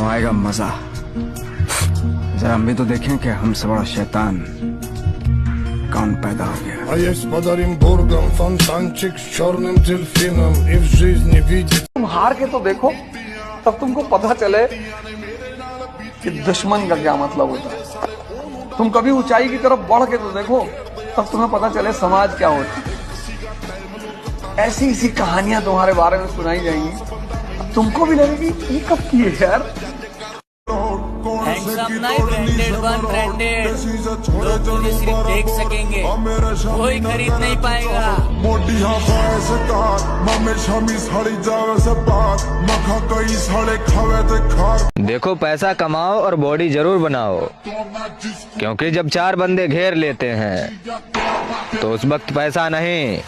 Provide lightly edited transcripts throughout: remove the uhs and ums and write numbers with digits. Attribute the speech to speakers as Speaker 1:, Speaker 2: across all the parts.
Speaker 1: आएगा मजा। जरा हम भी तो देखें कि हमसे बड़ा शैतान कौन पैदा हो गया।
Speaker 2: तुम हार के तो देखो, तब तुमको पता चले कि दुश्मन का क्या मतलब होता है। तुम कभी ऊंचाई की तरफ बढ़ के तो देखो, तब तुम्हें पता चले समाज क्या होता है। ऐसी ऐसी कहानियां तुम्हारे बारे में सुनाई जाएंगी, तुमको भी लगेगी ये कब की है यार।
Speaker 3: लोग तुझे सिर्फ देख सकेंगे, कोई खरीद नहीं पाएगा।
Speaker 4: देखो पैसा कमाओ और बॉडी जरूर बनाओ, क्योंकि जब 4 बंदे घेर लेते हैं तो उस वक्त पैसा नहीं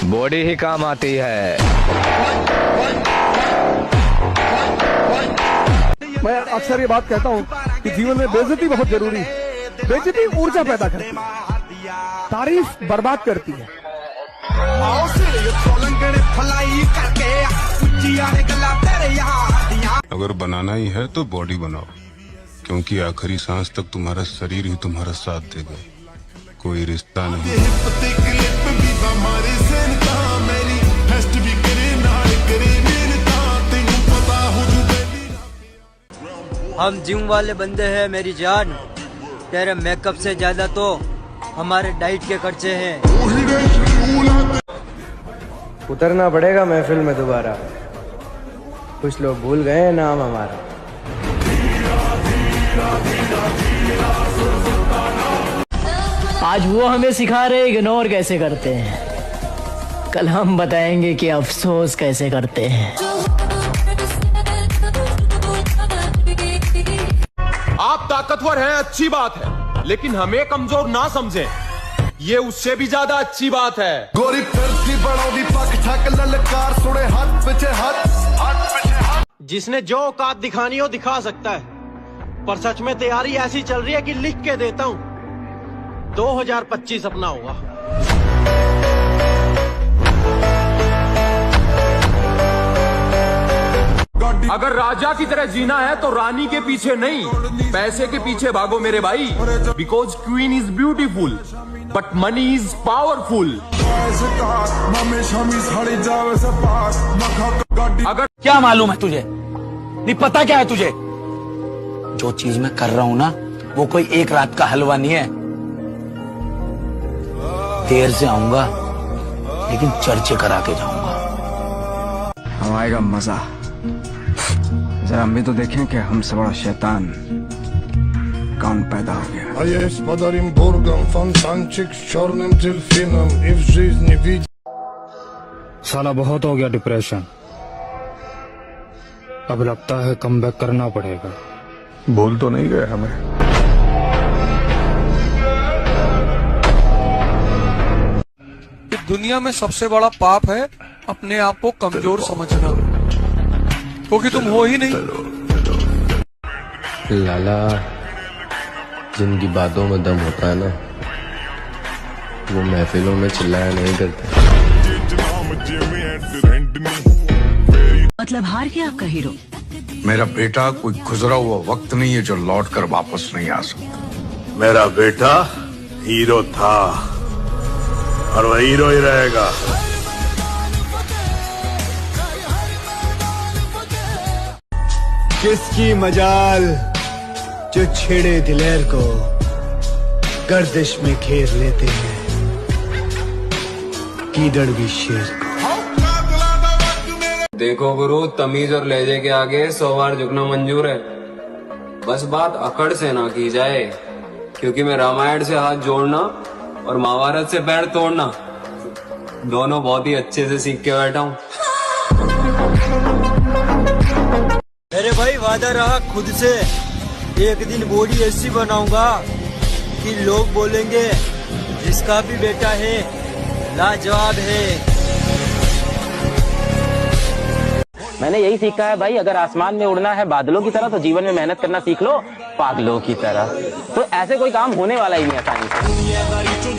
Speaker 4: बॉडी ही काम आती है।
Speaker 2: मैं अक्सर ये बात कहता हूँ कि जीवन में बेइज्जती बहुत जरूरी है। बेइज्जती ऊर्जा पैदा करती है, तारीफ बर्बाद करती है।
Speaker 5: अगर बनाना ही है तो बॉडी बनाओ, क्योंकि आखिरी सांस तक तुम्हारा शरीर ही तुम्हारा साथ देगा, कोई रिश्ता नहीं।
Speaker 3: हम जिम वाले बंदे हैं मेरी जान, तेरे मेकअप से ज्यादा तो हमारे डाइट के खर्चे हैं।
Speaker 6: उतरना पड़ेगा महफिल में दोबारा, कुछ लोग भूल गए नाम हमारा।
Speaker 7: आज वो हमें सिखा रहे इग्नोर कैसे करते हैं, कल हम बताएंगे कि अफसोस कैसे करते हैं।
Speaker 8: आप ताकतवर हैं, अच्छी बात है, लेकिन हमें कमजोर ना समझें, ये उससे भी ज्यादा अच्छी बात है। गोरी फिरती बड़ोदी पक ठक ललकार सुने हाथ पीछे हाथ। जिसने जो औकात दिखानी हो दिखा सकता है, पर सच में तैयारी ऐसी चल रही है कि लिख के देता हूँ 2025 अपना होगा। अगर राजा की तरह जीना है तो रानी के पीछे नहीं, पैसे के पीछे भागो मेरे भाई। Because queen is beautiful but money is powerful. अगर
Speaker 9: क्या मालूम है तुझे, नहीं पता क्या है तुझे? जो चीज मैं कर रहा हूं ना, वो कोई एक रात का हलवा नहीं है। देर से आऊंगा लेकिन चर्चे करा के जाऊंगा।
Speaker 1: अब आएगा मजा। जरा हम भी तो देखें कि हमसे बड़ा शैतान कौन पैदा हो गया।
Speaker 10: साला बहुत हो गया डिप्रेशन, अब लगता है कमबैक करना पड़ेगा।
Speaker 5: भूल तो नहीं गए हमें?
Speaker 2: दुनिया में सबसे बड़ा पाप है अपने आप को कमजोर समझना, क्योंकि तुम हो ही नहीं।
Speaker 6: लाला, जिनकी बातों में दम होता है ना, वो महफिलों में चिल्लाया नहीं करते।
Speaker 7: मतलब हार गया आपका हीरो?
Speaker 11: मेरा बेटा कोई गुजरा हुआ वक्त नहीं है जो लौट कर वापस नहीं आ सकता। मेरा बेटा हीरो था और वह हीरो ही रहेगा।
Speaker 12: किसकी मजाल जो छेड़े दिलेर को गर्दिश में घेर लेते हैं, कीदड़ भी शेर को।
Speaker 13: देखो गुरु, तमीज और लहजे के आगे 100 बार झुकना मंजूर है, बस बात अकड़ से ना की जाए, क्योंकि मैं रामायण से हाथ जोड़ना और महाभारत से पैर तोड़ना दोनों बहुत ही अच्छे से सीख के बैठा हूँ।
Speaker 3: मेरे भाई वादा रहा खुद से, एक दिन बॉडी ऐसी बनाऊंगा कि लोग बोलेंगे जिसका भी बेटा है लाजवाब है।
Speaker 7: मैंने यही सीखा है भाई, अगर आसमान में उड़ना है बादलों की तरह तो जीवन में मेहनत करना सीख लो पागलों की तरह। तो ऐसे कोई काम होने वाला ही नहीं आसानी से।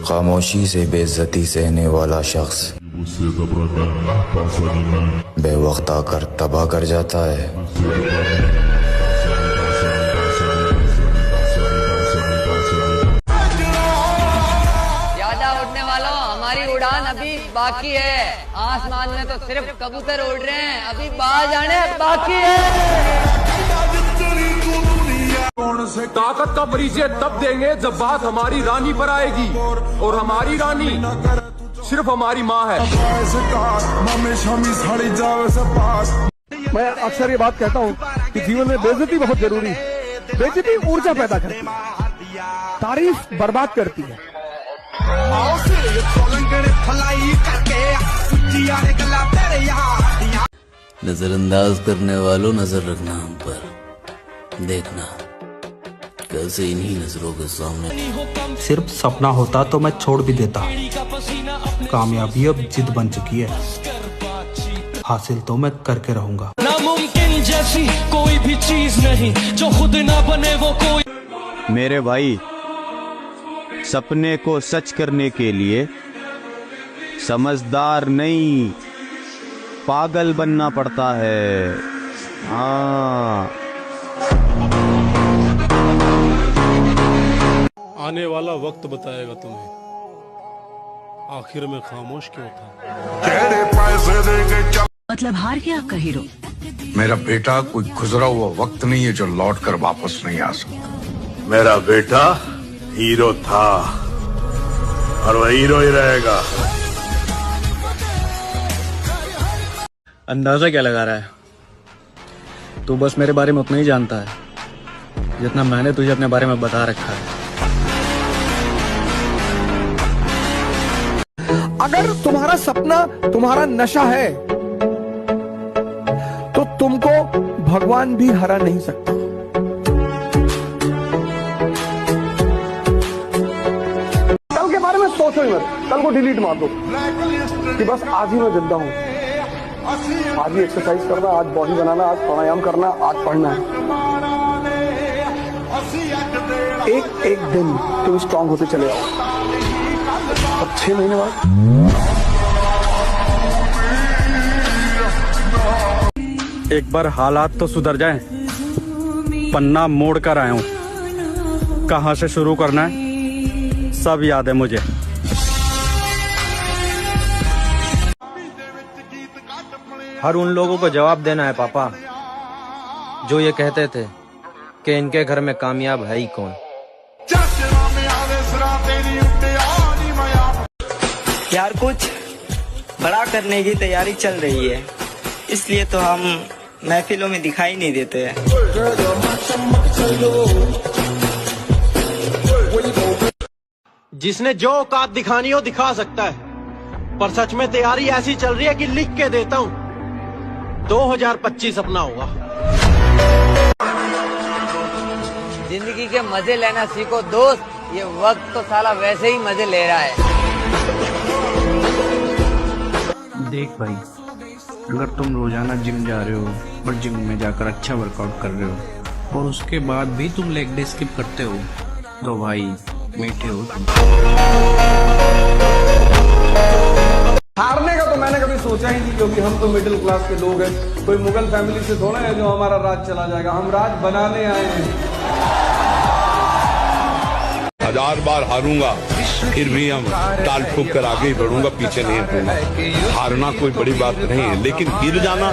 Speaker 14: खामोशी से बेइज्जती सहने वाला शख्स
Speaker 6: बेवक्त आकर तबाह कर जाता है।
Speaker 14: ज्यादा उड़ने वालों, हमारी उड़ान अभी बाकी है। आसमान में तो सिर्फ कबूतर उड़ रहे हैं, अभी बाहर जाने बाकी है।
Speaker 8: ताकत का परिचय तब देंगे जब बात हमारी रानी पर आएगी, और हमारी रानी सिर्फ हमारी माँ है।
Speaker 2: मैं अक्सर ये बात कहता हूँ कि जीवन में बेइज्जती बहुत जरूरी है। बेइज्जती ऊर्जा पैदा करती है, तारीफ बर्बाद करती है।
Speaker 15: नजरअंदाज करने वालों, नजर रखना हम पर, देखना कैसे इन्हीं नजरों के सामने।
Speaker 9: सिर्फ सपना होता तो मैं छोड़ भी देता। कामयाबी अब जिद बन चुकी है, हासिल तो मैं करके रहूंगा।
Speaker 3: नामुमकिन जैसी कोई भी चीज नहीं, जो खुद ना बने वो कोई।
Speaker 16: मेरे भाई, सपने को सच करने के लिए समझदार नहीं, पागल बनना पड़ता है। हाँ,
Speaker 17: आने वाला वक्त बताएगा तुम्हें आखिर में खामोश क्यों था।
Speaker 18: मतलब हार गया आपका हीरो?
Speaker 11: मेरा बेटा कोई गुजरा हुआ वक्त नहीं है जो लौट कर वापस नहीं आ सकता। मेरा बेटा हीरो था और वह हीरो ही रहेगा।
Speaker 19: अंदाजा क्या लगा रहा है? तू बस मेरे बारे में उतना ही जानता है जितना मैंने तुझे अपने बारे में बता रखा है।
Speaker 2: अगर तुम्हारा सपना तुम्हारा नशा है तो तुमको भगवान भी हरा नहीं सकता। कल के बारे में सोचो ही मत, कल को डिलीट मार दो कि बस आज ही मैं जिंदा हूं। आज ही एक्सरसाइज करना, आज बॉडी बनाना, आज प्राणायाम करना, आज पढ़ना है। एक एक दिन तुम स्ट्रांग होते चले आओ। अब 6 महीने बाद
Speaker 19: एक बार हालात तो सुधर जाएं, पन्ना मोड़ कर आया हूं। कहां से शुरू करना है सब याद है मुझे।
Speaker 3: हर उन लोगों को जवाब देना है पापा जो ये कहते थे कि इनके घर में कामयाब है ही कौन।
Speaker 20: यार कुछ बड़ा करने की तैयारी चल रही है, इसलिए तो हम महफिलों में दिखाई नहीं देते हैं।
Speaker 3: जिसने जो औकात दिखानी हो दिखा सकता है, पर सच में तैयारी ऐसी चल रही है कि लिख के देता हूँ 2025 अपना होगा।
Speaker 14: जिंदगी के मजे लेना सीखो दोस्त, ये वक्त तो साला वैसे ही मजे ले रहा है।
Speaker 19: देख भाई, अगर तुम रोजाना जिम जा रहे हो और जिम में जाकर अच्छा वर्कआउट कर रहे हो और उसके बाद भी तुम लेग डे स्किप करते हो तो भाई मीठे हो तुम।
Speaker 2: हारने का तो मैंने कभी सोचा ही नहीं, क्योंकि हम तो मिडिल क्लास के लोग हैं। कोई मुगल फैमिली से थोड़ा है जो हमारा राज चला जाएगा। हम राज बनाने आए हैं।
Speaker 5: 1000 बार हारूंगा फिर भी हम ताल ठोक कर आगे ही बढ़ूंगा, पीछे नहीं हटूंगा। हारना कोई बड़ी बात नहीं है, लेकिन गिर जाना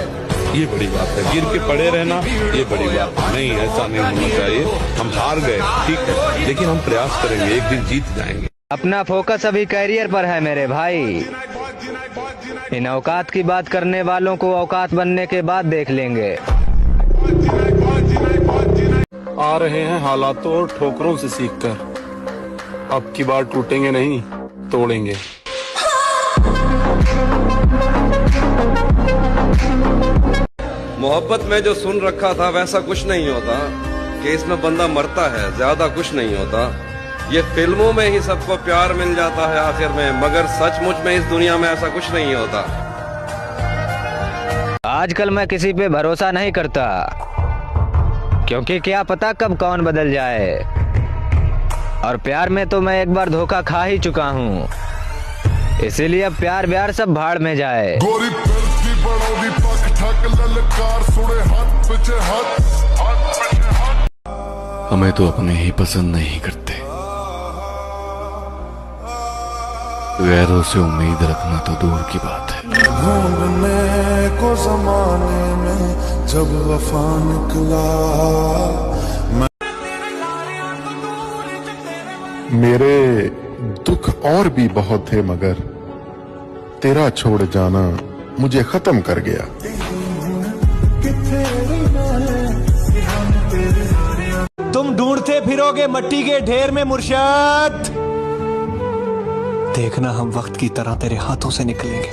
Speaker 5: ये बड़ी बात है। गिर के पड़े रहना ये बड़ी बात नहीं, ऐसा नहीं होना चाहिए। हम हार गए ठीक है, लेकिन हम प्रयास करेंगे, एक दिन जीत जाएंगे।
Speaker 4: अपना फोकस अभी कैरियर पर है मेरे भाई। इन औकात की बात करने वालों को औकात बनने के बाद देख लेंगे।
Speaker 17: आ रहे हैं हालातों और ठोकरों से सीखकर, अब की बार टूटेंगे नहीं तोड़ेंगे।
Speaker 21: मोहब्बत में जो सुन रखा था वैसा कुछ नहीं होता कि इसमें बंदा मरता है, ज्यादा कुछ नहीं होता। ये फिल्मों में ही सबको प्यार मिल जाता है आखिर में, मगर सचमुच में इस दुनिया में ऐसा कुछ नहीं होता।
Speaker 4: आजकल मैं किसी पे भरोसा नहीं करता, क्योंकि क्या पता कब कौन बदल जाए। और प्यार में तो मैं एक बार धोखा खा ही चुका हूँ। इसीलिए अब प्यार व्यार सब भाड़ में जाए।
Speaker 11: गोरी फिरती बड़ोदी पक ठक ललकार सुने हाथ पीछे हाथ।
Speaker 18: हमें तो अपने ही पसंद नहीं करते, गैरों से उम्मीद रखना तो दूर की बात है।
Speaker 11: ढूंढने को जमाने में जब वफा निकला, मेरे दुख और भी बहुत थे मगर तेरा छोड़ जाना मुझे खत्म कर गया।
Speaker 22: तुम ढूंढते फिरोगे मट्टी के ढेर में मुर्शद, देखना हम वक्त की तरह तेरे हाथों से निकलेंगे।